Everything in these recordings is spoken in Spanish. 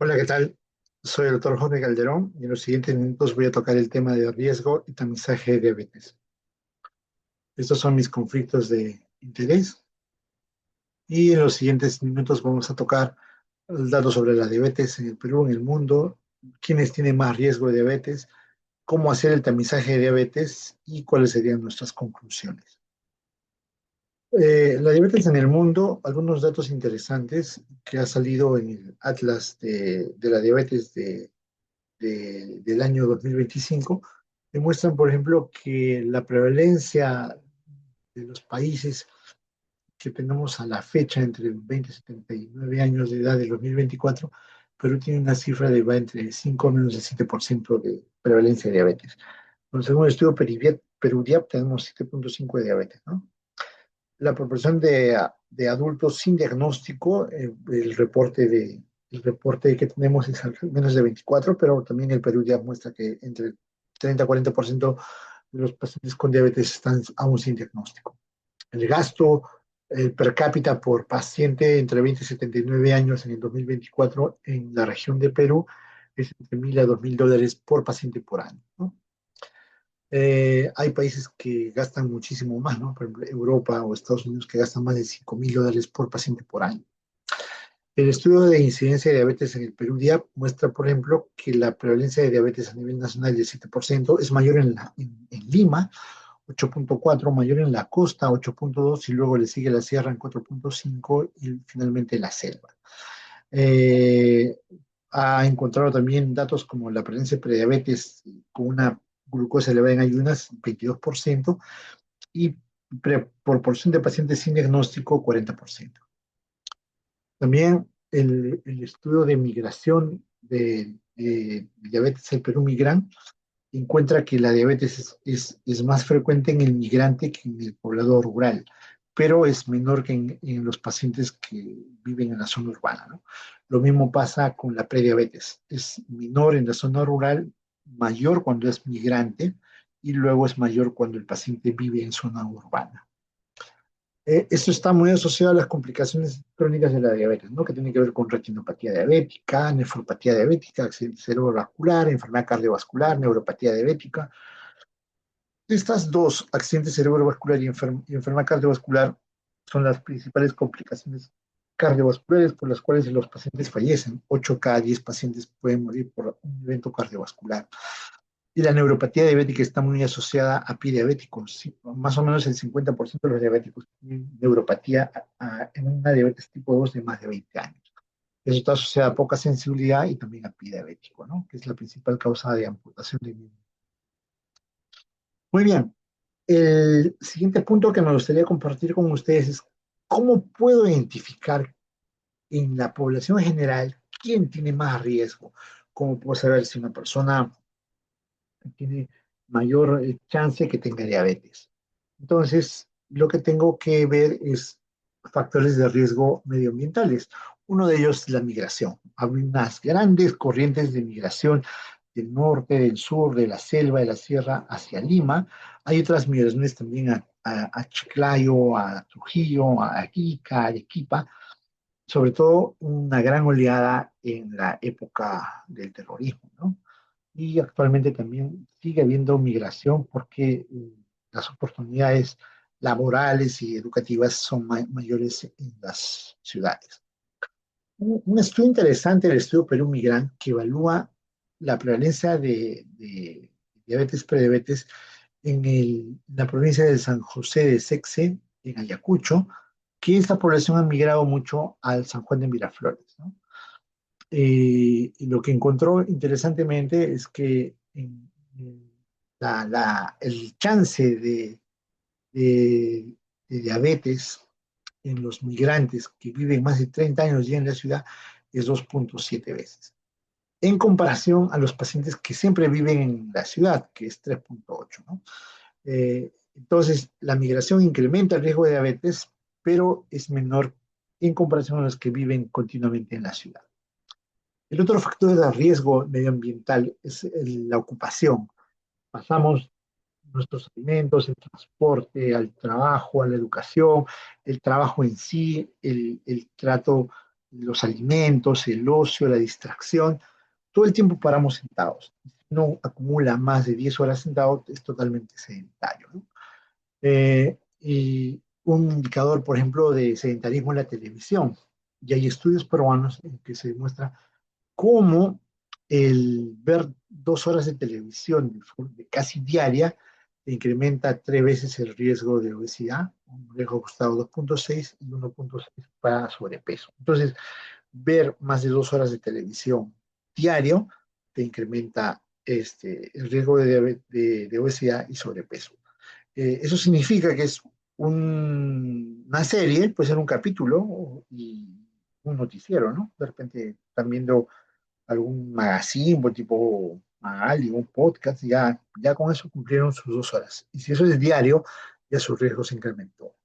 Hola, ¿qué tal? Soy el doctor Jorge Calderón y en los siguientes minutos voy a tocar el tema de riesgo y tamizaje de diabetes. Estos son mis conflictos de interés y en los siguientes minutos vamos a tocar datos sobre la diabetes en el Perú, en el mundo, quiénes tienen más riesgo de diabetes, cómo hacer el tamizaje de diabetes y cuáles serían nuestras conclusiones. La diabetes en el mundo, algunos datos interesantes que ha salido en el Atlas de la diabetes del año 2025 demuestran, por ejemplo, que la prevalencia de los países que tenemos a la fecha entre 20 y 79 años de edad del 2024, Perú tiene una cifra de va entre 5 a menos del 7% de prevalencia de diabetes. Entonces, según el estudio Perudiap, tenemos 7,5 de diabetes, ¿no? La proporción de adultos sin diagnóstico, el reporte que tenemos es al menos de 24, pero también el Perú ya muestra que entre 30 y 40% de los pacientes con diabetes están aún sin diagnóstico. El gasto per cápita por paciente entre 20 y 79 años en el 2024 en la región de Perú es entre 1.000 a 2.000 dólares por paciente por año, ¿no? Hay países que gastan muchísimo más, ¿no? Por ejemplo, Europa o Estados Unidos que gastan más de 5.000 dólares por paciente por año. El estudio de incidencia de diabetes en el Perú DIAP muestra, por ejemplo, que la prevalencia de diabetes a nivel nacional del 7% es mayor en Lima, 8,4, mayor en la costa, 8,2, y luego le sigue la sierra en 4,5 y finalmente la selva. Eh, Ha encontrado también datos como la prevalencia de prediabetes con una glucosa elevada en ayunas, 22%, y proporción de pacientes sin diagnóstico, 40%. También el estudio de migración de diabetes en Perú Migran encuentra que la diabetes es más frecuente en el migrante que en el poblador rural, pero es menor que en los pacientes que viven en la zona urbana, ¿no? Lo mismo pasa con la prediabetes. Es menor en la zona rural, mayor cuando es migrante y luego es mayor cuando el paciente vive en zona urbana. Esto está muy asociado a las complicaciones crónicas de la diabetes, ¿no? Que tiene que ver con retinopatía diabética, nefropatía diabética, accidente cerebrovascular, enfermedad cardiovascular, neuropatía diabética. Estas dos, accidente cerebrovascular y enfermedad cardiovascular, son las principales complicaciones cardiovasculares por las cuales los pacientes fallecen. 8 cada 10 pacientes pueden morir por un evento cardiovascular. Y la neuropatía diabética está muy asociada a pie diabético. Sí, más o menos el 50% de los diabéticos tienen neuropatía en una diabetes tipo 2 de más de 20 años. Eso está asociado a poca sensibilidad y también a pie diabético, ¿no? Que es la principal causa de amputación de miembros. Muy bien. El siguiente punto que me gustaría compartir con ustedes es cómo puedo identificar en la población general quién tiene más riesgo. ¿Cómo puedo saber si una persona tiene mayor chance que tenga diabetes? Entonces, lo que tengo que ver es factores de riesgo medioambientales. Uno de ellos es la migración. Hay unas grandes corrientes de migración del norte, del sur, de la selva, de la sierra hacia Lima. Hay otras migraciones también a Chiclayo, a Trujillo, a Arica, a Arequipa, sobre todo una gran oleada en la época del terrorismo, ¿no? Y actualmente también sigue habiendo migración porque las oportunidades laborales y educativas son mayores en las ciudades. Un estudio interesante, el estudio Perú Migrant, que evalúa la prevalencia de diabetes prediabetes en la provincia de San José de Sexe, en Ayacucho, que esta población ha migrado mucho al San Juan de Miraflores, ¿no? Y lo que encontró interesantemente es que el chance de- de diabetes en los migrantes que viven más de 30 años ya en la ciudad es 2,7 veces, en comparación a los pacientes que siempre viven en la ciudad, que es 3,8, ¿no? Entonces, la migración incrementa el riesgo de diabetes, pero es menor en comparación a los que viven continuamente en la ciudad. El otro factor de riesgo medioambiental es la ocupación. Pasamos nuestros alimentos, el transporte, al trabajo, a la educación, el trabajo en sí, el trato los alimentos, el ocio, la distracción, todo el tiempo paramos sentados. Si uno acumula más de 10 horas sentado, es totalmente sedentario, ¿no? Y un indicador, por ejemplo, de sedentarismo en la televisión. Y hay estudios peruanos en que se demuestra cómo el ver 2 horas de televisión de casi diaria incrementa 3 veces el riesgo de obesidad, un riesgo ajustado 2,6 y 1,6 para sobrepeso. Entonces, ver más de 2 horas de televisión diario te incrementa el riesgo de obesidad y sobrepeso. Eso significa que es una serie, puede ser un capítulo y un noticiero, ¿no? De repente están viendo algún magazine, o tipo Magali, un podcast, ya con eso cumplieron sus 2 horas. Y si eso es diario, ya su riesgo se incrementó.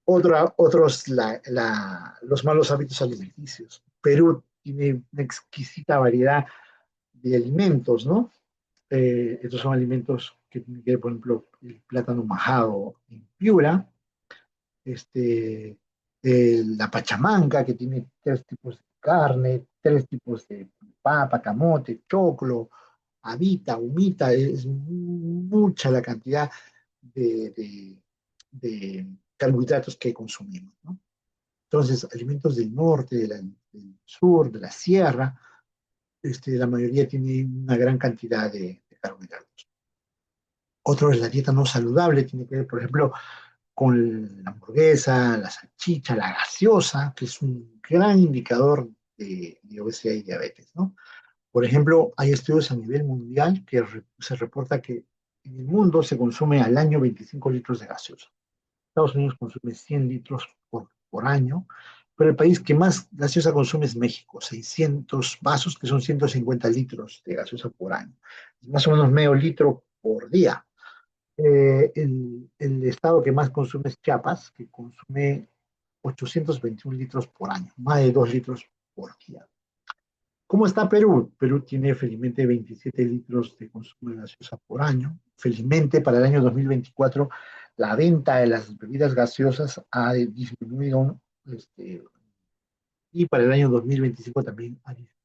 Otros, los malos hábitos alimenticios. Perú tiene una exquisita variedad de alimentos, ¿no? Estos son alimentos que tienen que ver, por ejemplo, el plátano majado en Piura, este, la pachamanca, que tiene 3 tipos de carne, 3 tipos de papa, camote, choclo, habita, humita, es mucha la cantidad de, de- de carbohidratos que consumimos, ¿no? Entonces, alimentos del norte, del sur, de la sierra, la mayoría tiene una gran cantidad de carbohidratos. Otro es la dieta no saludable, tiene que ver, por ejemplo, con la hamburguesa, la salchicha, la gaseosa, que es un gran indicador de obesidad y diabetes, ¿no? Por ejemplo, hay estudios a nivel mundial que se reporta que en el mundo se consume al año 25 litros de gaseosa. Estados Unidos consume 100 litros por año, pero el país que más gaseosa consume es México, 600 vasos, que son 150 litros de gaseosa por año. Más o menos medio litro por día. El estado que más consume es Chiapas, que consume 821 litros por año, más de 2 litros por día. ¿Cómo está Perú? Perú tiene felizmente 27 litros de consumo de gaseosa por año. Felizmente para el año 2024 la venta de las bebidas gaseosas ha disminuido, y para el año 2025 también ha disminuido.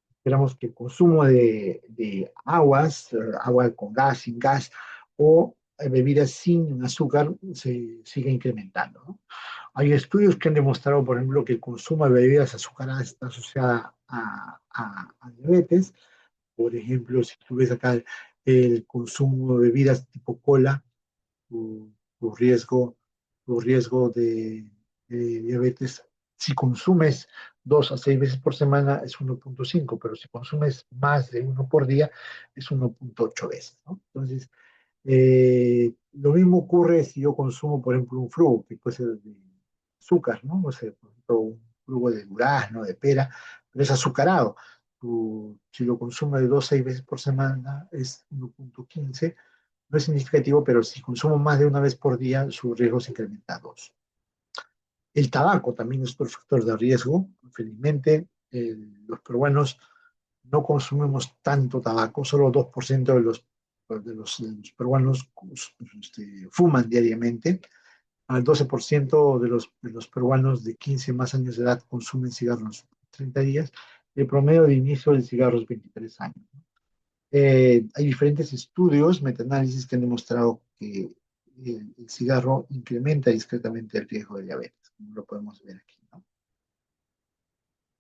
Esperamos que el consumo de aguas, agua con gas, sin gas, o bebidas sin azúcar se siga incrementando, ¿no? Hay estudios que han demostrado, por ejemplo, que el consumo de bebidas azucaradas está asociada a diabetes. Por ejemplo, si tú ves acá el consumo de bebidas tipo cola, tu, tu riesgo, tu riesgo de diabetes, si consumes 2 a 6 veces por semana es 1,5, pero si consumes más de uno por día es 1,8 veces, ¿no? Entonces, lo mismo ocurre si yo consumo, por ejemplo, un fruto, que puede ser de azúcar, ¿no? O sea, por ejemplo, un jugo de durazno, de pera, pero es azucarado. Si lo consumo de 2 a 6 veces por semana es 1,15. No es significativo, pero si consumo más de una vez por día, su riesgo se incrementa a 2. El tabaco también es otro factor de riesgo. Felizmente, los peruanos no consumimos tanto tabaco, solo 2% de los peruanos fuman diariamente. Al 12% de los peruanos de 15 más años de edad consumen cigarros en 30 días. El promedio de inicio del cigarro es 23 años. Hay diferentes estudios, metaanálisis que han demostrado que el cigarro incrementa discretamente el riesgo de diabetes, como lo podemos ver aquí, ¿no?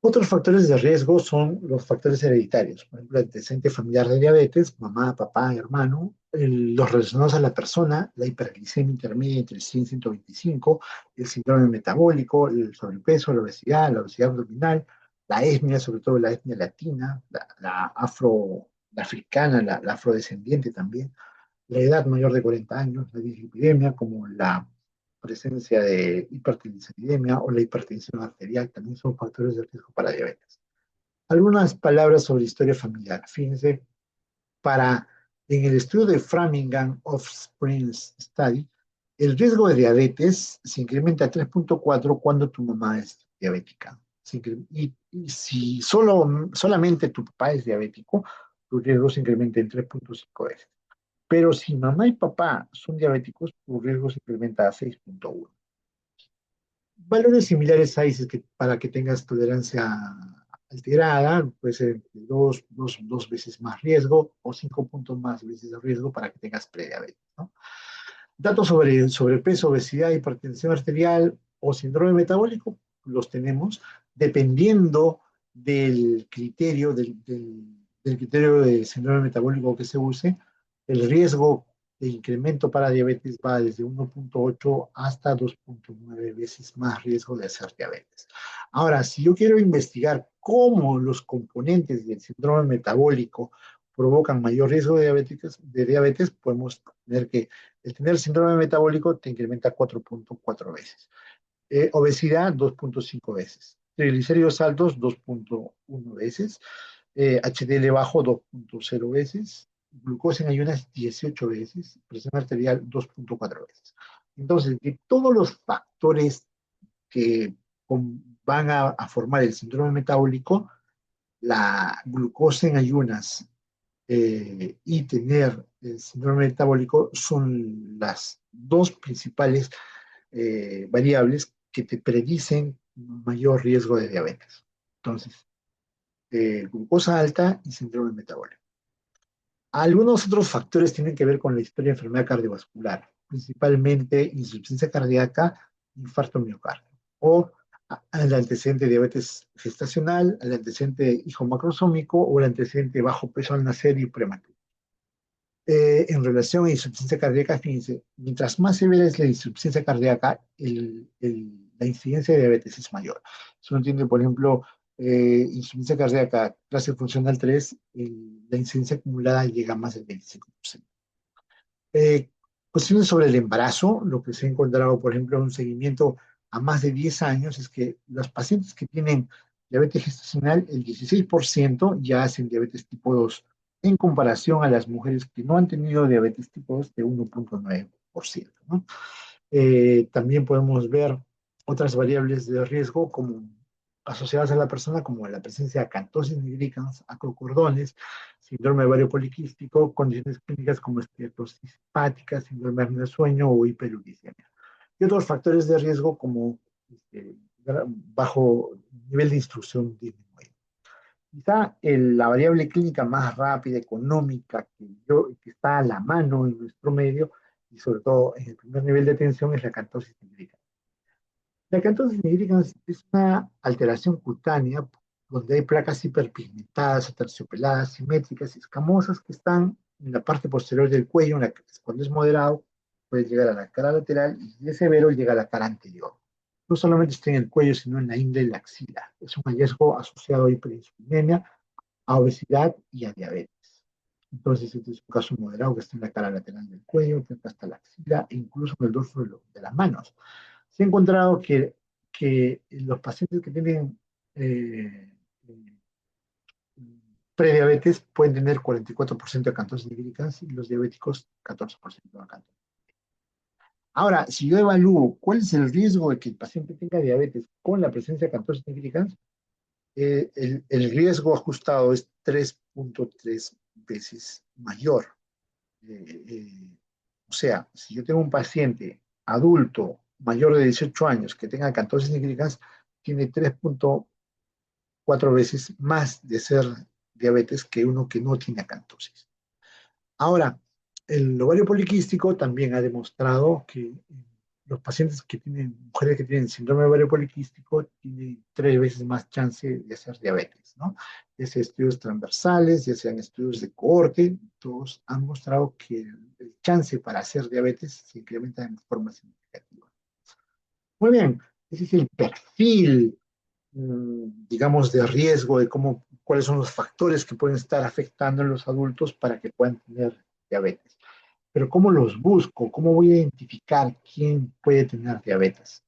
Otros factores de riesgo son los factores hereditarios, por ejemplo, el antecedente familiar de diabetes, mamá, papá, hermano, los relacionados a la persona, la hiperglicemia intermedia entre 100 y 125, el síndrome metabólico, el sobrepeso, la obesidad abdominal, la etnia, sobre todo la etnia latina, la africana, la afrodescendiente también, la edad mayor de 40 años, la dislipidemia, como la presencia de hipertrigliceridemia o la hipertensión arterial, también son factores de riesgo para diabetes. Algunas palabras sobre historia familiar. Fíjense, en el estudio de Framingham Offspring Study, el riesgo de diabetes se incrementa a 3,4 cuando tu mamá es diabética. Y si solamente tu papá es diabético, tu riesgo se incrementa en 3,5 veces. Pero si mamá y papá son diabéticos, tu riesgo se incrementa a 6,1. Valores similares hay si es que para que tengas tolerancia alterada, puede ser entre dos veces más riesgo o 5 puntos más veces de riesgo para que tengas prediabetes, ¿no? Datos sobre sobrepeso, obesidad, hipertensión arterial o síndrome metabólico los tenemos dependiendo del criterio de síndrome metabólico que se use. El riesgo de incremento para diabetes va desde 1,8 hasta 2,9 veces más riesgo de hacer diabetes. Ahora, si yo quiero investigar cómo los componentes del síndrome metabólico provocan mayor riesgo de diabetes, podemos tener que el tener síndrome metabólico te incrementa 4,4 veces. Obesidad, 2,5 veces. Triglicéridos altos, 2,1 veces. HDL bajo, 2,0 veces. Glucosa en ayunas, 18 veces. Presión arterial, 2,4 veces. Entonces, de todos los factores que van a formar el síndrome metabólico, la glucosa en ayunas y tener el síndrome metabólico son las dos principales variables que te predicen mayor riesgo de diabetes. Entonces, glucosa alta y síndrome metabólico. Algunos otros factores tienen que ver con la historia de enfermedad cardiovascular, principalmente insuficiencia cardíaca, infarto miocardio, o el antecedente de diabetes gestacional, el antecedente hijo macrosómico o el antecedente bajo peso al nacer y prematuro. En relación a insuficiencia cardíaca, fíjense, mientras más severa es la insuficiencia cardíaca, la incidencia de diabetes es mayor. Si uno tiene, por ejemplo, insuficiencia cardíaca clase funcional 3, la incidencia acumulada llega a más del 25%. Eh, Cuestiones sobre el embarazo, lo que se ha encontrado, por ejemplo, en un seguimiento a más de 10 años, es que los pacientes que tienen diabetes gestacional, el 16% ya hacen diabetes tipo 2, en comparación a las mujeres que no han tenido diabetes tipo 2 de 1,9%, ¿no? También podemos ver otras variables de riesgo como asociadas a la persona, como la presencia de acantosis nigricans, acrocordones, síndrome ovario poliquístico, condiciones clínicas como esteatosis hepática, síndrome de apnea del sueño o hiperuricemia. Y otros factores de riesgo como este, bajo nivel de instrucción disminuido. Quizá la variable clínica más rápida, económica, que está a la mano en nuestro medio, y sobre todo en el primer nivel de atención, es la acantosis nigricans. La acantosis nigricans es una alteración cutánea donde hay placas hiperpigmentadas, aterciopeladas, simétricas y escamosas que están en la parte posterior del cuello, cuando es moderado, puede llegar a la cara lateral y si es severo llega a la cara anterior. No solamente está en el cuello, sino en la ingle y la axila. Es un hallazgo asociado a hiperinsulinemia, a obesidad y a diabetes. Entonces, este es un caso moderado que está en la cara lateral del cuello, que está hasta la axila e incluso en el dorso de las manos. Se ha encontrado que los pacientes que tienen eh, prediabetes pueden tener 44% de acantosis nigricans y los diabéticos 14% de acantosis. Ahora, si yo evalúo cuál es el riesgo de que el paciente tenga diabetes con la presencia de acantosis nigricans, el riesgo ajustado es 3,3 veces mayor. Eh, eh, o sea, si yo tengo un paciente adulto mayor de 18 años que tenga acantosis nigricans, tiene 3,4 veces más de ser diabetes que uno que no tiene acantosis. Ahora, el ovario poliquístico también ha demostrado que los pacientes que tienen, mujeres que tienen síndrome de ovario poliquístico, tienen 3 veces más chance de hacer diabetes, ¿no? Ya sea estudios transversales, ya sean estudios de cohorte, todos han mostrado que el chance para hacer diabetes se incrementa en forma significativa. Muy bien, ese es el perfil, digamos, de riesgo de cuáles son los factores que pueden estar afectando a los adultos para que puedan tener diabetes. Pero ¿cómo los busco? ¿Cómo voy a identificar quién puede tener diabetes?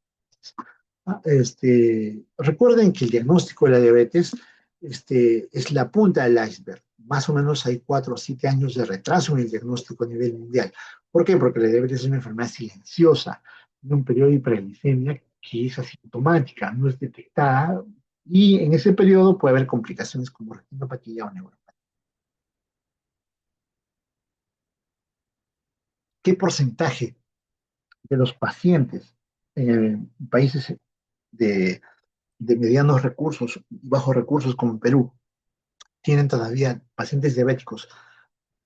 Recuerden que el diagnóstico de la diabetes es la punta del iceberg. Más o menos hay 4 o 7 años de retraso en el diagnóstico a nivel mundial. ¿Por qué? Porque la diabetes es una enfermedad silenciosa, de un periodo de hiperglicemia que es asintomática, no es detectada, y en ese periodo puede haber complicaciones como retinopatía o neuropatía. ¿Qué porcentaje de los pacientes en países de, de medianos recursos y bajos recursos como en Perú tienen todavía pacientes diabéticos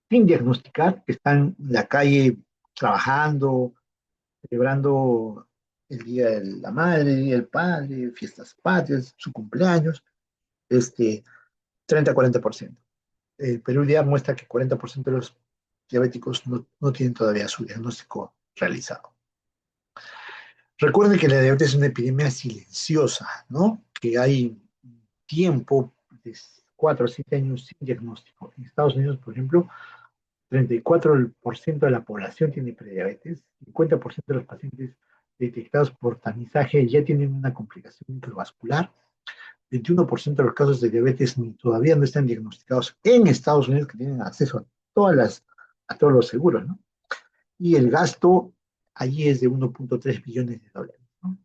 sin diagnosticar, que están en la calle trabajando, celebrando el Día de la Madre, el Día del Padre, fiestas patrias, su cumpleaños, este, 30-40%. El Perú ya muestra que 40% de los diabéticos no tienen todavía su diagnóstico realizado. Recuerden que la diabetes es una epidemia silenciosa, ¿no? Que hay tiempo de 4 o 7 años sin diagnóstico. En Estados Unidos, por ejemplo, 34% de la población tiene prediabetes, 50% de los pacientes detectados por tamizaje ya tienen una complicación microvascular, 21% de los casos de diabetes todavía no están diagnosticados en Estados Unidos, que tienen acceso a todos los seguros, ¿no? Y el gasto allí es de 1.3 billones de dólares, ¿no?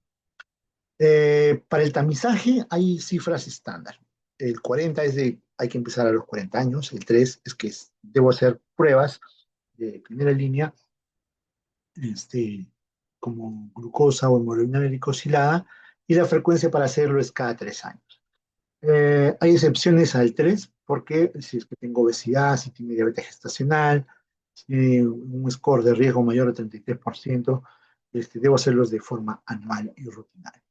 Para el tamizaje hay cifras estándar. El 40 es de hay que empezar a los 40 años, el 3 es que debo hacer pruebas de primera línea, este, como glucosa o hemoglobina glicosilada, y la frecuencia para hacerlo es cada 3 años. Hay excepciones al 3 porque si es que tengo obesidad, si tiene diabetes gestacional, si tiene un score de riesgo mayor de 33%, debo hacerlos de forma anual y rutinaria.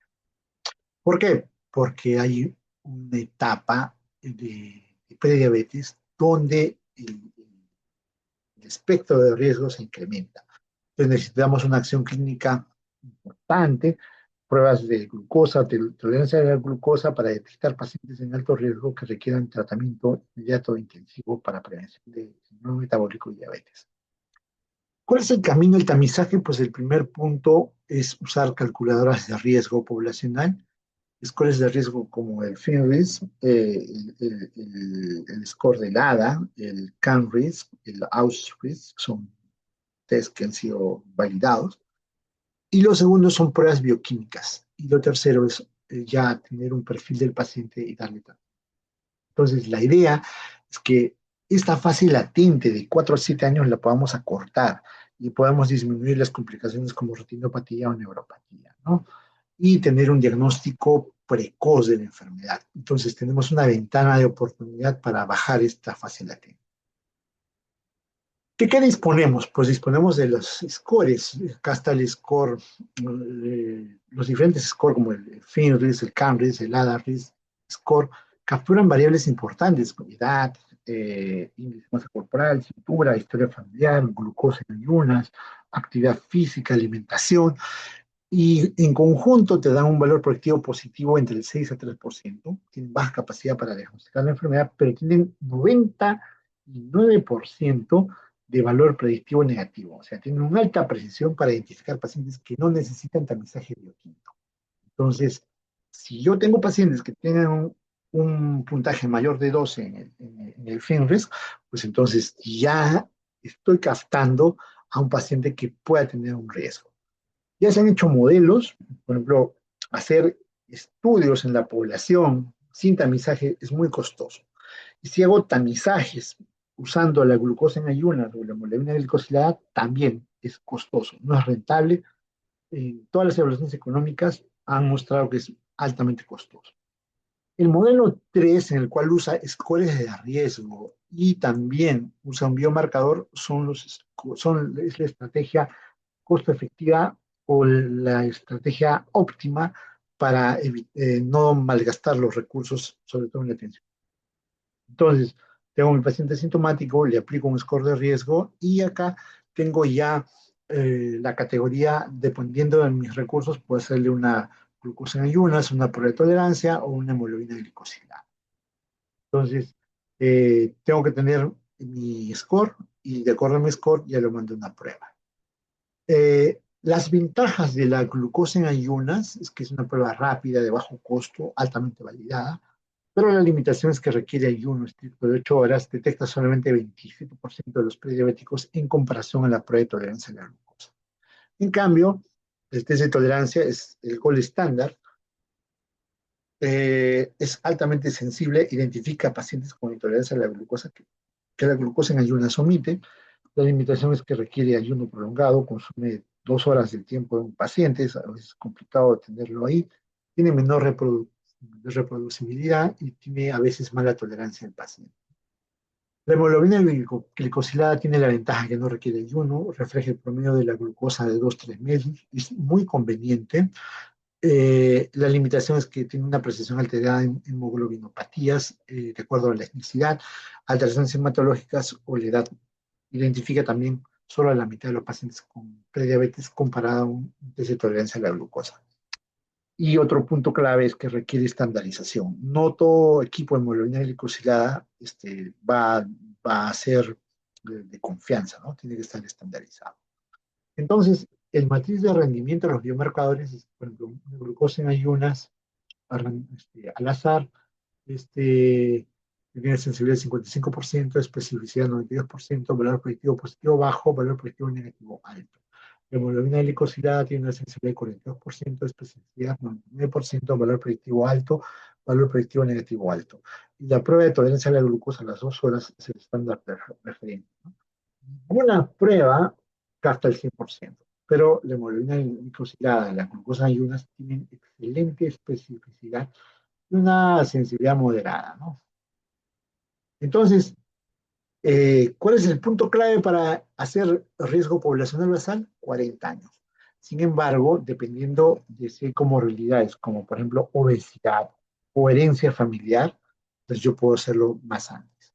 ¿Por qué? Porque hay una etapa de prediabetes donde el espectro de riesgo se incrementa. Entonces necesitamos una acción clínica importante, pruebas de glucosa, de tolerancia a la glucosa para detectar pacientes en alto riesgo que requieran tratamiento inmediato e intensivo para prevención de síndrome metabólico y diabetes. ¿Cuál es el camino del tamizaje? Pues el primer punto es usar calculadoras de riesgo poblacional, scores de riesgo como el FINRISK, el score del ADA, el CANRISK, el AUSRISK, son test que han sido validados. Y lo segundo son pruebas bioquímicas. Y lo tercero es ya tener un perfil del paciente y darle tratamiento. Entonces, la idea es que esta fase latente de 4 a 7 años la podamos acortar y podamos disminuir las complicaciones como retinopatía o neuropatía, ¿no? Y tener un diagnóstico precoz de la enfermedad. Entonces, tenemos una ventana de oportunidad para bajar esta fase latente. ¿De qué disponemos? Pues disponemos de los scores. Acá está el score, los diferentes scores como el FINRIS, el CANRIS, el ADARIS, score, capturan variables importantes, como edad, índice de masa corporal, cintura, historia familiar, glucosa en ayunas, actividad física, alimentación, y en conjunto te dan un valor predictivo positivo entre el 6 a 3%. Tienen baja capacidad para diagnosticar la enfermedad, pero tienen 99% de valor predictivo negativo. O sea, tienen una alta precisión para identificar pacientes que no necesitan tamizaje bioquímico. Entonces, si yo tengo pacientes que tienen un puntaje mayor de 12 en el FINRISK, pues entonces ya estoy captando a un paciente que pueda tener un riesgo. Ya se han hecho modelos, por ejemplo, hacer estudios en la población sin tamizaje es muy costoso. Y si hago tamizajes usando la glucosa en ayunas o la hemoglobina glicosilada, también es costoso, no es rentable. Todas las evaluaciones económicas han mostrado que es altamente costoso. El modelo 3, en el cual usa scores de riesgo y también usa un biomarcador, es la estrategia costo efectiva o la estrategia óptima para no malgastar los recursos, sobre todo en la atención. Entonces, tengo mi paciente sintomático, le aplico un score de riesgo y acá tengo ya la categoría, dependiendo de mis recursos, puedo hacerle una glucosa en ayunas, una prueba de tolerancia o una hemoglobina glicosilada. Entonces, tengo que tener mi score y de acuerdo a mi score ya lo mando a una prueba. Las ventajas de la glucosa en ayunas es que es una prueba rápida, de bajo costo, altamente validada, pero la limitación es que requiere ayuno estricto de 8 horas, detecta solamente 27% de los prediabéticos en comparación a la prueba de tolerancia a la glucosa. En cambio, el test de tolerancia es el gold estándar, es altamente sensible, identifica pacientes con intolerancia a la glucosa que la glucosa en ayunas omite. La limitación es que requiere ayuno prolongado, consume 2 horas del tiempo de un paciente, a veces es complicado tenerlo ahí. tiene menor reproducibilidad y tiene a veces mala tolerancia del paciente. La hemoglobina glicosilada tiene la ventaja que no requiere ayuno, refleja el promedio de la glucosa de 2-3 meses, es muy conveniente. La limitación es que tiene una precisión alterada en hemoglobinopatías, de acuerdo a la etnicidad, alteraciones hematológicas o la edad. Identifica también solo a la mitad de los pacientes con prediabetes comparado a un test de tolerancia a la glucosa. Y otro punto clave es que requiere estandarización. No todo equipo de hemoglobina glicosilada va a ser de confianza, ¿no? Tiene que estar estandarizado. Entonces, el matriz de rendimiento de los biomarcadores es, por ejemplo, glucosa en ayunas, al azar, este, tiene sensibilidad del 55%, especificidad 92%, valor predictivo positivo bajo, valor predictivo negativo alto. La hemoglobina glicosilada tiene una sensibilidad de 42%, especificidad 99%, valor predictivo alto, valor predictivo negativo alto. Y la prueba de tolerancia a la glucosa a las 2 horas es el estándar referente, ¿no? Una prueba capta el 100%, pero la hemoglobina glicosilada y la glucosa en ayunas tienen excelente especificidad y una sensibilidad moderada, ¿no? Entonces, ¿cuál es el punto clave para hacer riesgo poblacional basal? 40 años. Sin embargo, dependiendo de si hay comorbilidades, como por ejemplo obesidad o herencia familiar, pues yo puedo hacerlo más antes.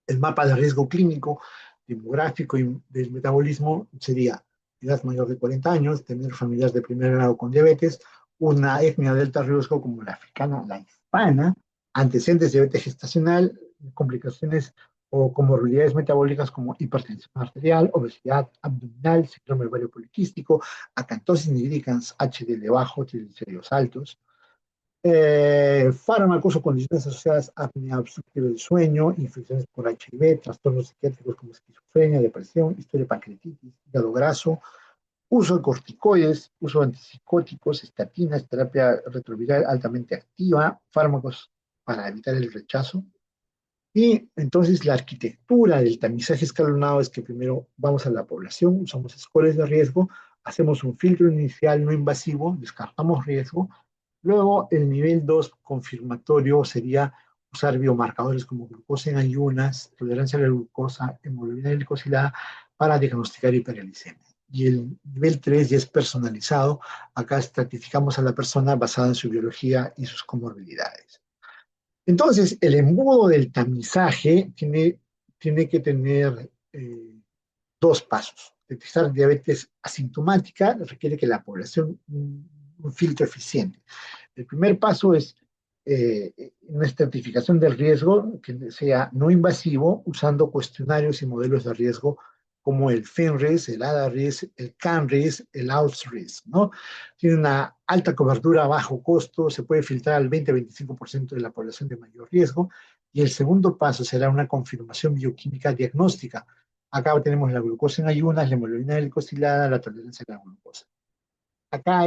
El mapa de riesgo clínico, demográfico y del metabolismo sería edad mayor de 40 años, tener familias de primer grado con diabetes, una etnia de alto riesgo como la africana, la hispana, antecedentes de diabetes gestacional, complicaciones o comorbilidades metabólicas como hipertensión arterial, obesidad abdominal, síndrome ovario poliquístico, acantosis nigricans, HDL bajo, triglicéridos altos, fármacos o condiciones asociadas a apnea obstructiva del sueño, infecciones por HIV, trastornos psiquiátricos como esquizofrenia, depresión, historia de pancreatitis, hígado graso, uso de corticoides, uso de antipsicóticos, estatinas, terapia retroviral altamente activa, fármacos para evitar el rechazo. Y entonces la arquitectura del tamizaje escalonado es que primero vamos a la población, usamos scores de riesgo, hacemos un filtro inicial no invasivo, descartamos riesgo. Luego, el nivel 2 confirmatorio sería usar biomarcadores como glucosa en ayunas, tolerancia a la glucosa, hemoglobina glicosilada para diagnosticar hiperglicemia. Y el nivel 3 ya es personalizado. Acá estratificamos a la persona basada en su biología y sus comorbilidades. Entonces, el embudo del tamizaje tiene que tener dos pasos. Detectar diabetes asintomática requiere que la población un filtro eficiente. El primer paso es una estratificación del riesgo que sea no invasivo, usando cuestionarios y modelos de riesgo como el FINRIS, el ADA-RIS, el CAN-RIS, el AUS-RIS, ¿no? Tiene una alta cobertura a bajo costo, se puede filtrar al 20-25% de la población de mayor riesgo, y el segundo paso será una confirmación bioquímica diagnóstica. Acá tenemos la glucosa en ayunas, la hemoglobina glicosilada, la tolerancia a la glucosa. Acá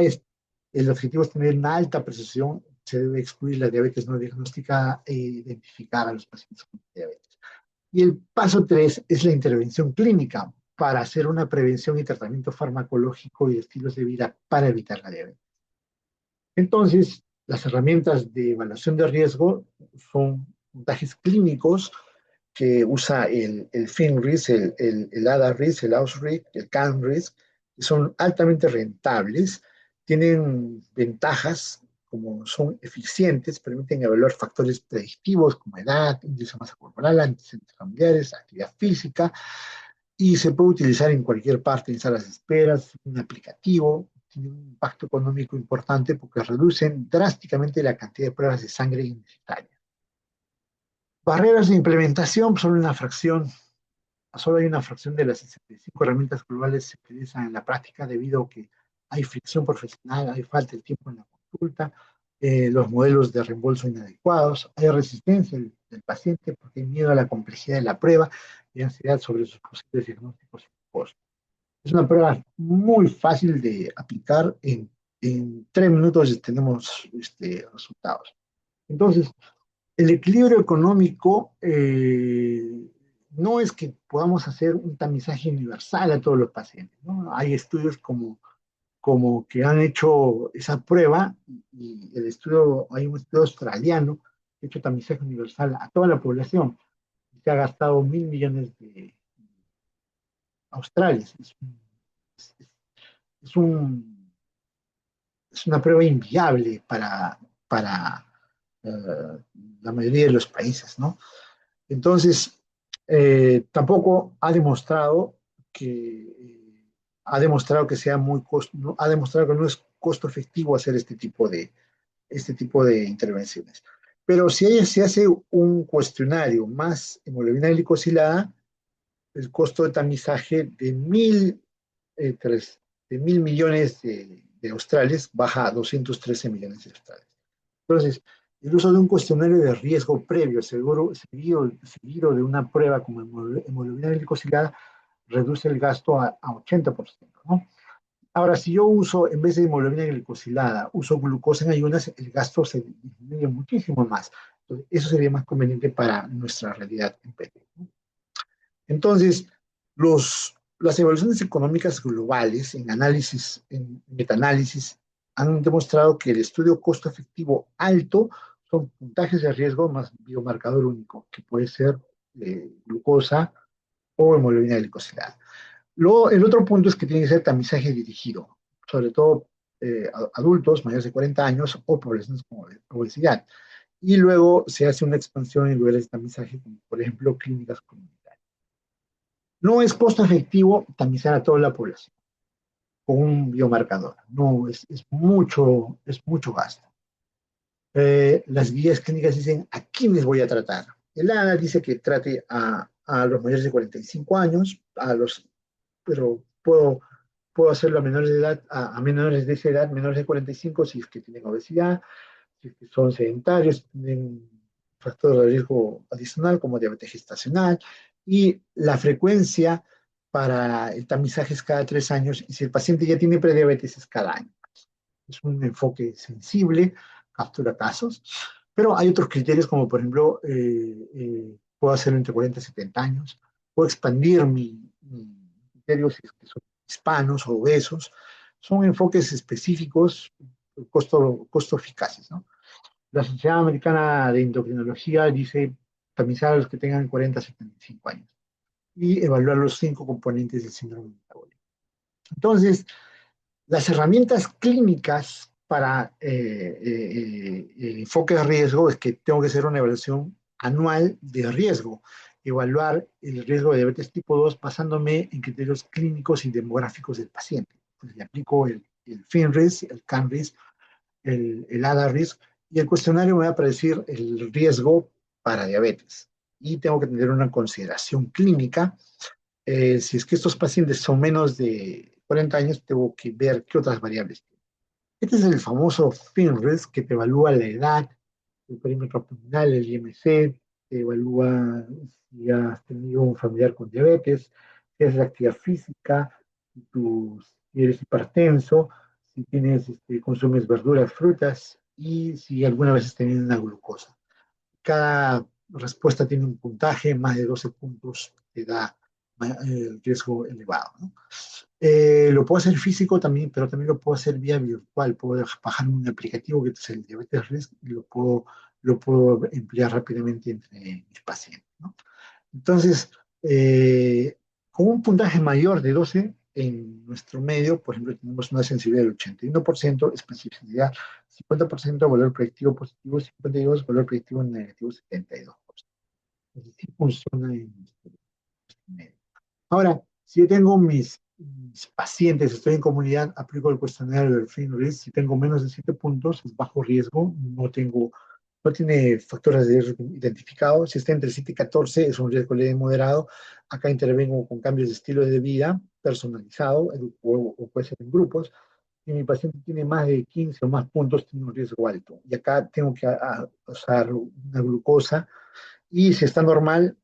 el objetivo es tener una alta precisión, se debe excluir la diabetes no diagnosticada e identificar a los pacientes con diabetes. Y el paso 3 es la intervención clínica para hacer una prevención y tratamiento farmacológico y de estilos de vida para evitar la diabetes. Entonces, las herramientas de evaluación de riesgo son puntajes clínicos que usa el FINRIS, el ADA-RIS, el AUS-RIS, el CAN-RIS, que son altamente rentables, tienen ventajas como son eficientes, permiten evaluar factores predictivos como edad, índice de masa corporal, antecedentes familiares, actividad física, y se puede utilizar en cualquier parte, en salas de esperas, un aplicativo, tiene un impacto económico importante porque reducen drásticamente la cantidad de pruebas de sangre innecesarias. Barreras de implementación, solo hay una fracción de las 65 herramientas globales que se utilizan en la práctica debido a que hay fricción profesional, hay falta de tiempo en la consulta, los modelos de reembolso inadecuados, hay resistencia del paciente porque hay miedo a la complejidad de la prueba y ansiedad sobre sus posibles diagnósticos y costos. Es una prueba muy fácil de aplicar, en 3 minutos tenemos resultados. Entonces, el equilibrio económico no es que podamos hacer un tamizaje universal a todos los pacientes, ¿no? Hay estudios como como que han hecho esa prueba y el estudio, hay un estudio australiano que ha hecho tamizaje universal a toda la población y se ha gastado 1.000 millones de australes. Es, es un, es una prueba inviable para eh, la mayoría de los países, ¿no? Entonces, tampoco ha demostrado que sea muy costo, ¿no? Ha demostrado que no es costo efectivo hacer este tipo de intervenciones. Pero si se hace un cuestionario más hemoglobina glicosilada, el costo de tamizaje eh, tres- de 1.000 millones de australes baja a 213 millones de australes. Entonces, el uso de un cuestionario de riesgo previo, seguido de una prueba como hemoglobina glicosilada, reduce el gasto a 80%, ¿no? Ahora, si yo uso, en vez de hemoglobina glicosilada, uso glucosa en ayunas, el gasto se disminuye muchísimo más. Entonces, eso sería más conveniente para nuestra realidad en Perú, ¿no? Entonces, las evaluaciones económicas globales en metaanálisis, han demostrado que el estudio costo efectivo alto son puntajes de riesgo más biomarcador único, que puede ser glucosa o hemoglobina glicosilada. Luego, el otro punto es que tiene que ser tamizaje dirigido, sobre todo adultos mayores de 40 años o poblaciones con obesidad. Y luego se hace una expansión en lugares de tamizaje, como por ejemplo clínicas comunitarias. No es costo efectivo tamizar a toda la población con un biomarcador. No, es mucho gasto. Las guías clínicas dicen a quiénes voy a tratar. El ANA dice que trate a los mayores de 45 años, pero puedo hacerlo a menores de edad, a menores de esa edad, menores de 45, si es que tienen obesidad, si es que son sedentarios, tienen factores de riesgo adicional como diabetes gestacional, y la frecuencia para el tamizaje es cada 3 años, y si el paciente ya tiene prediabetes es cada año. Es un enfoque sensible, captura casos, pero hay otros criterios como por ejemplo, puedo hacerlo entre 40 y 70 años, puedo expandir mi criterio si es que son hispanos o obesos, son enfoques específicos, costo eficaces, ¿no? La Sociedad Americana de Endocrinología dice tamizar a los que tengan 40 a 75 años y evaluar los 5 componentes del síndrome metabólico. Entonces, las herramientas clínicas para enfoque de riesgo es que tengo que hacer una evaluación anual de riesgo, evaluar el riesgo de diabetes tipo 2 basándome en criterios clínicos y demográficos del paciente. Pues le aplico el FINRIS, el CANRIS, el ADA-RISC, y el cuestionario me va a predecir el riesgo para diabetes. Y tengo que tener una consideración clínica. Si es que estos pacientes son menos de 40 años, tengo que ver qué otras variables tienen. Este es el famoso FINRIS que te evalúa la edad, el perímetro abdominal, el IMC, te evalúa si has tenido un familiar con diabetes, si haces actividad física, si eres hipertenso, si consumes verduras, frutas y si alguna vez has tenido una glucosa. Cada respuesta tiene un puntaje, más de 12 puntos te da riesgo elevado, ¿no? Lo puedo hacer físico también, pero también lo puedo hacer vía virtual. Puedo bajar un aplicativo que es el Diabetes Risk y lo puedo emplear rápidamente entre mis pacientes, ¿no? Entonces, con un puntaje mayor de 12 en nuestro medio, por ejemplo, tenemos una sensibilidad del 81%, especificidad 50%, valor predictivo positivo 52%, valor predictivo negativo 72%. Entonces, sí funciona en nuestro medio. Ahora, si yo tengo mis pacientes, estoy en comunidad, aplico el cuestionario del FINRIS. Si tengo menos de 7 puntos, es bajo riesgo, no tiene factores de riesgo identificados. Si está entre 7 y 14, es un riesgo leve moderado. Acá intervengo con cambios de estilo de vida personalizado, o puede ser en grupos. Si mi paciente tiene más de 15 o más puntos, tiene un riesgo alto. Y acá tengo que usar una glucosa y si está normal,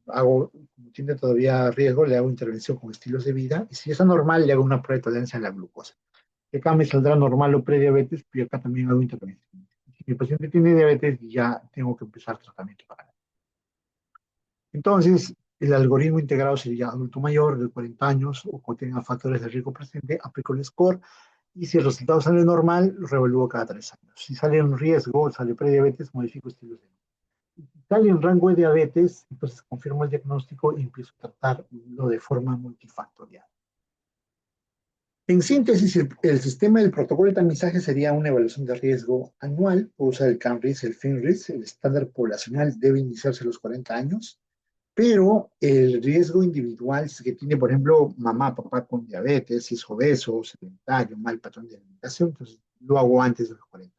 como tiene todavía riesgo, le hago intervención con estilos de vida. Y si está normal, le hago una prueba de tolerancia a la glucosa. Y acá me saldrá normal o prediabetes, pero acá también hago intervención. Si mi paciente tiene diabetes, ya tengo que empezar tratamiento para él. Entonces, El algoritmo integrado sería adulto mayor de 40 años o que tenga factores de riesgo presente, aplico el score y si el resultado sale normal, lo revalúo cada 3 años. Si sale en riesgo, sale prediabetes, modifico estilos de vida. Si sale en rango de diabetes, entonces confirmo el diagnóstico y empiezo a tratarlo de forma multifactorial. En síntesis, el sistema del protocolo de tamizaje sería una evaluación de riesgo anual, puedo usar el CAMRIS, el FINRIS, el estándar poblacional debe iniciarse a los 40 años, pero el riesgo individual que tiene, por ejemplo, mamá, papá con diabetes, si es obeso, sedentario, mal patrón de alimentación, entonces lo hago antes de los 40.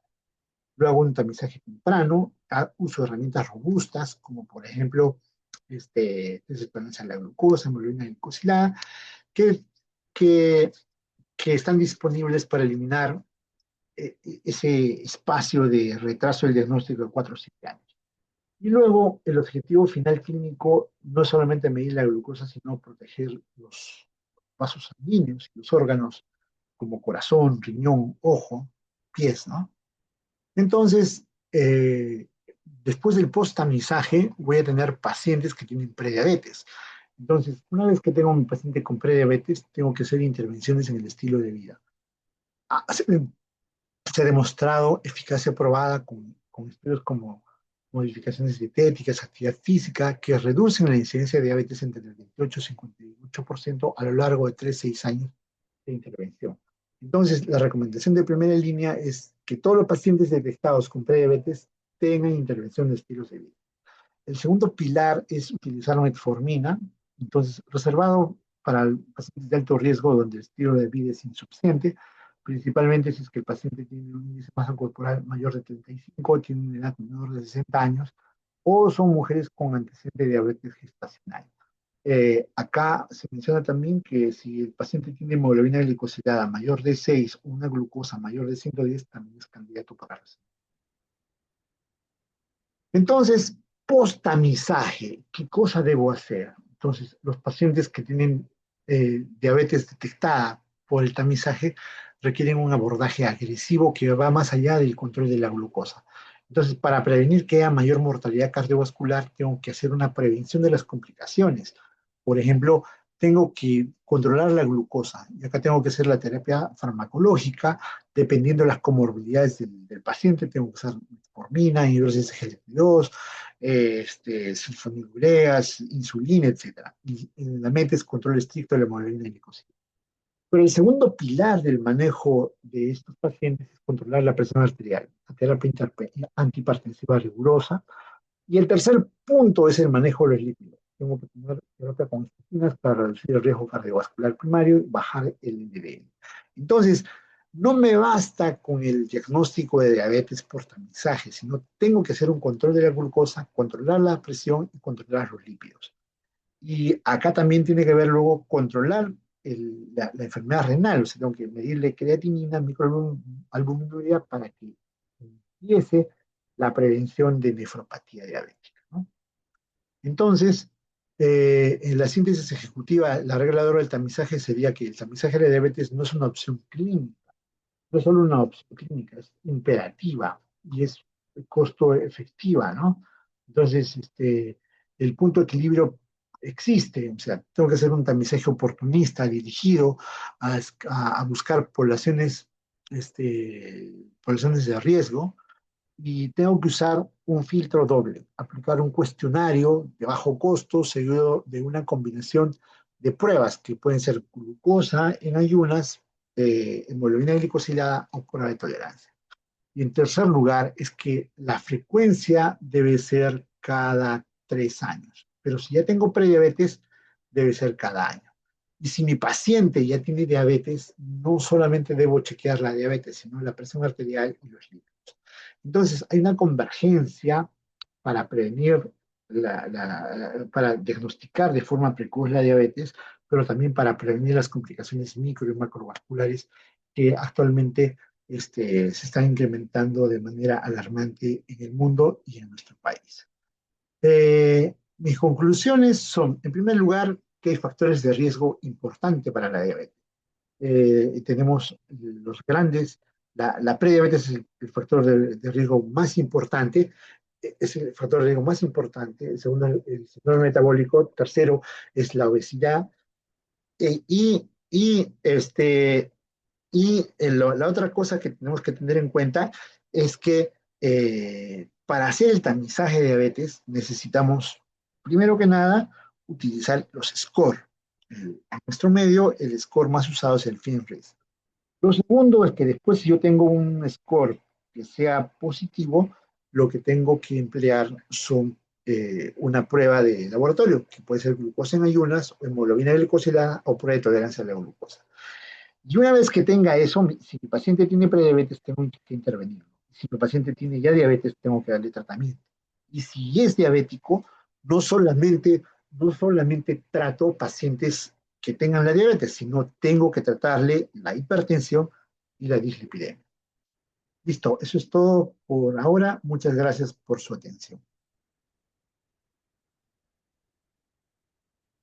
Luego hago un tamizaje temprano, uso herramientas robustas, como por ejemplo, test de la glucosa, hemoglobina glicosilada, que, que, que están disponibles para eliminar ese espacio de retraso del diagnóstico de 4 o 7 años. Y luego el objetivo final clínico no es solamente medir la glucosa, sino proteger los vasos sanguíneos y los órganos como corazón, riñón, ojo, pies, ¿no? Entonces, después del post-tamizaje, voy a tener pacientes que tienen prediabetes. Entonces, una vez que tengo mi paciente con prediabetes, tengo que hacer intervenciones en el estilo de vida. Ah, se ha demostrado eficacia probada con estudios como modificaciones dietéticas, actividad física, que reducen la incidencia de diabetes entre el 28 y 58% a lo largo de 3 a 6 años de intervención. Entonces, la recomendación de primera línea es que todos los pacientes detectados con prediabetes tengan intervención de estilos de vida. El segundo pilar es utilizar metformina, entonces reservado para pacientes de alto riesgo donde el estilo de vida es insuficiente, principalmente si es que el paciente tiene un índice de masa corporal mayor de 35, tiene una edad menor de 60 años, o son mujeres con antecedente de diabetes gestacional. Acá se menciona también que si el paciente tiene hemoglobina glicosilada mayor de 6 o una glucosa mayor de 110, también es candidato para recibir. Entonces, post-tamizaje, ¿qué cosa debo hacer? Entonces, los pacientes que tienen diabetes detectada por el tamizaje requieren un abordaje agresivo que va más allá del control de la glucosa. Entonces, para prevenir que haya mayor mortalidad cardiovascular, tengo que hacer una prevención de las complicaciones. Por ejemplo, tengo que controlar la glucosa y acá tengo que hacer la terapia farmacológica dependiendo de las comorbilidades del paciente. Tengo que usar metformina, hidrosis de GLP-2, sulfonilureas, insulina, etcétera. Y la meta es control estricto de la hemoglobina glicosida. Pero el segundo pilar del manejo de estos pacientes es controlar la presión arterial, la terapia antihipertensiva rigurosa. Y el tercer punto es el manejo de los lípidos. Tengo que tomar terapia con estatinas para reducir el riesgo cardiovascular primario y bajar el LDL. Entonces, no me basta con el diagnóstico de diabetes por tamizaje, sino tengo que hacer un control de la glucosa, controlar la presión y controlar los lípidos. Y acá también tiene que ver luego controlar la enfermedad renal, o sea, tengo que medirle creatinina, microalbuminuria para que empiece la prevención de nefropatía diabética, ¿no? Entonces, en la síntesis ejecutiva, la regla de oro del tamizaje sería que el tamizaje de diabetes no es una opción clínica, no es solo una opción clínica, es imperativa y es costo efectiva, ¿no? Entonces, el punto de equilibrio existe, o sea, tengo que hacer un tamizaje oportunista, dirigido a buscar poblaciones de riesgo, y tengo que usar un filtro doble, aplicar un cuestionario de bajo costo seguido de una combinación de pruebas que pueden ser glucosa en ayunas, hemoglobina glicosilada o prueba de tolerancia. Y en tercer lugar es que la frecuencia debe ser cada 3 años, pero si ya tengo prediabetes, debe ser cada año. Y si mi paciente ya tiene diabetes, no solamente debo chequear la diabetes, sino la presión arterial y los lípidos. Entonces, hay una convergencia para prevenir, para diagnosticar de forma precoz la diabetes, pero también para prevenir las complicaciones micro y macrovasculares que actualmente se están incrementando de manera alarmante en el mundo y en nuestro país. Mis conclusiones son, en primer lugar, que hay factores de riesgo importante para la diabetes. Tenemos los grandes, la prediabetes es el factor de riesgo más importante, es el factor de riesgo más importante. El segundo, el síndrome metabólico. Tercero es la obesidad. Eh, y, y, este, la otra cosa que tenemos que tener en cuenta es que para hacer el tamizaje de diabetes necesitamos, primero que nada, utilizar los score. En nuestro medio, el score más usado es el FINRES. Lo segundo es que después, si yo tengo un score que sea positivo, lo que tengo que emplear son una prueba de laboratorio, que puede ser glucosa en ayunas, o hemoglobina glicosilada o prueba de tolerancia a la glucosa. Y una vez que tenga eso, si mi paciente tiene prediabetes, tengo que intervenir. Si mi paciente tiene ya diabetes, tengo que darle tratamiento. Y si es diabético, no solamente, no solamente trato pacientes que tengan la diabetes, sino tengo que tratarle la hipertensión y la dislipidemia. Listo, eso es todo por ahora. Muchas gracias por su atención.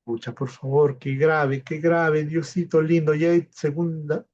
Pucha, por favor, qué grave, Diosito lindo. Ya hay segunda,